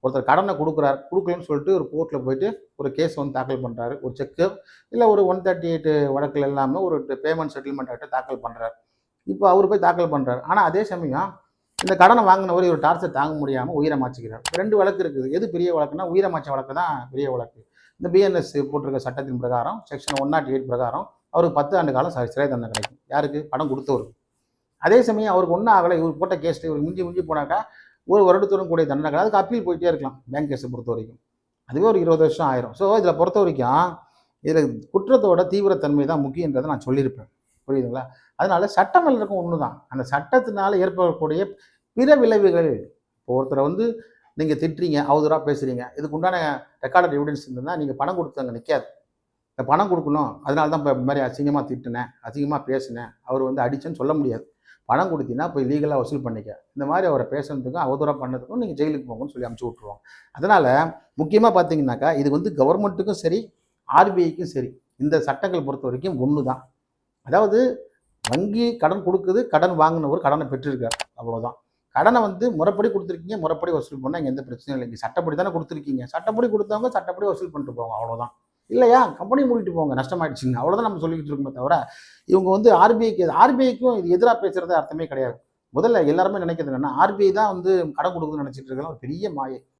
ஒருத்தர் கடனை கொடுக்குறாரு, கொடுக்கலன்னு சொல்லிட்டு ஒரு கோர்ட்டில் போயிட்டு ஒரு கேஸ் வந்து தாக்கல் பண்ணுறாரு. ஒரு செக்கு இல்லை ஒரு 138 வழக்கில் இல்லாமல் ஒரு பேமெண்ட் செட்டில்மெண்ட் ஆக்ட்டை தாக்கல் பண்ணுறாரு. இப்போ அவர் போய் தாக்கல் பண்ணுறாரு. ஆனால் அதே சமயம் இந்த கடனை வாங்கினவர் இவர் டார்ச்சர் தாங்க முடியாமல் உயிரை மாச்சிக்கிறார். 2 வழக்கு இருக்குது. எது பெரிய வழக்குன்னா உயிரை மாச்ச வழக்கு தான் பெரிய வழக்கு. இந்த பிஎன்எஸ் போட்டிருக்க சட்டத்தின் பிரகாரம் செக்ஷன் 108 பிரகாரம் அவருக்கு 10 ஆண்டு காலம் சிறை தண்டனை கிடைக்கும். யாருக்கு? பணம் கொடுத்தவருக்கு. அதே சமயம் அவருக்கு ஒன்றும் ஆகலை, இவர் போட்ட கேஸில் இவர் மிஞ்சி மிஞ்சி போனாக்கா 1 வருடத்துடன் கூடிய தண்டனை. அதுக்கு அப்பீல் போயிட்டே இருக்கலாம் பேங்க் கேஸை பொறுத்த வரைக்கும். அதுவே ஒரு 20 வருஷம் ஆயிரும். ஸோ இதில் பொறுத்த வரைக்கும் இதில் குற்றத்தோட தீவிரத்தன்மை தான் முக்கியன்றதை நான் சொல்லியிருப்பேன். புரியுதுங்களா? அதனால சட்டம் எல்லாருக்கும் ஒன்று தான். அந்த சட்டத்தினால ஏற்படக்கூடிய பிற விளைவுகள், இப்போ ஒருத்தரை வந்து நீங்கள் திட்டுறீங்க, அவதூறாக பேசுகிறீங்க, இதுக்கு உண்டான ரெக்கார்டட் எவிடன்ஸ் இருந்ததுன்னா நீங்கள் பணம் கொடுத்தவங்க நிற்காது. இந்த பணம் கொடுக்கணும், அதனால தான் இப்போ இந்த மாதிரி அசிங்கமாக திட்டினேன், அசிங்கமாக பேசினேன், அவர் வந்து அடிச்சேன்னு சொல்ல முடியாது. பணம் கொடுத்தீங்கன்னா போய் லீகலாக வசூல் பண்ணிக்க. இந்த மாதிரி அவரை பேசுறதுக்கும் அவதூறாக பண்ணதுக்கும் நீங்கள் ஜெயிலுக்கு போங்கன்னு சொல்லி அமுச்சு விட்ருவாங்க. அதனால் முக்கியமாக பார்த்தீங்கன்னாக்கா இது வந்து கவர்மெண்ட்டுக்கும் சரி, ஆர்பிஐக்கும் சரி, இந்த சட்டங்கள் பொறுத்த வரைக்கும் ஒன்று தான். அதாவது வங்கி கடன் கொடுக்குது, கடன் வாங்கினவர் கடனை பெற்றிருக்கார், அவ்வளோதான். கடனை வந்து முறைப்படி கொடுத்துருக்கீங்க, முறைப்படி வசூல் பண்ணால் இங்கே எந்த பிரச்சனையும் இல்லைங்க. சட்டப்படி தானே கொடுத்துருக்கீங்க, சட்டப்படி கொடுத்தவங்க சட்டப்படி வசூல் பண்ணிட்டு போவாங்க, அவ்வளோதான். இல்லையா கம்பெனி மூடிட்டு போங்க, நஷ்டமாயிடுச்சுங்க, அவ்வளோதான் நம்ம சொல்லிக்கிட்டு இருக்கோமே தவிர இவங்க வந்து ஆர்பிஐக்கும் இது எதிராக பேசுறது அர்த்தமே கிடையாது. முதல்ல எல்லாருமே நினைக்கிறது என்னன்னா ஆர்பிஐ தான் வந்து கடன் கொடுக்குதுன்னு நினைச்சிட்டு இருக்கலாம், ஒரு பெரிய மாயை.